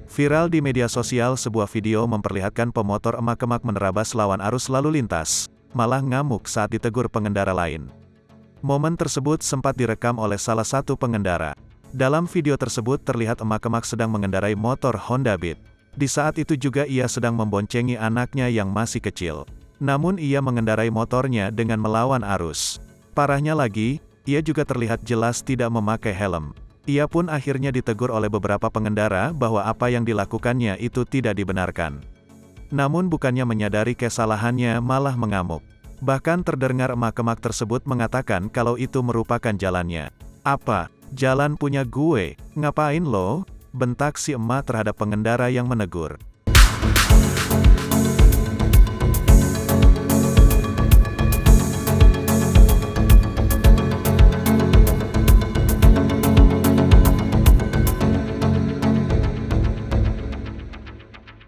Viral di media sosial sebuah video memperlihatkan pemotor emak-emak menerabas lawan arus lalu lintas, malah ngamuk saat ditegur pengendara lain. Momen tersebut sempat direkam oleh salah satu pengendara. Dalam video tersebut terlihat emak-emak sedang mengendarai motor Honda Beat. Di saat itu juga ia sedang memboncengi anaknya yang masih kecil. Namun ia mengendarai motornya dengan melawan arus. Parahnya lagi, ia juga terlihat jelas tidak memakai helm. Ia pun akhirnya ditegur oleh beberapa pengendara bahwa apa yang dilakukannya itu tidak dibenarkan. Namun bukannya menyadari kesalahannya malah mengamuk. Bahkan terdengar emak-emak tersebut mengatakan kalau itu merupakan jalannya. "Apa? Jalan punya gue, ngapain lo?" bentak si emak terhadap pengendara yang menegur.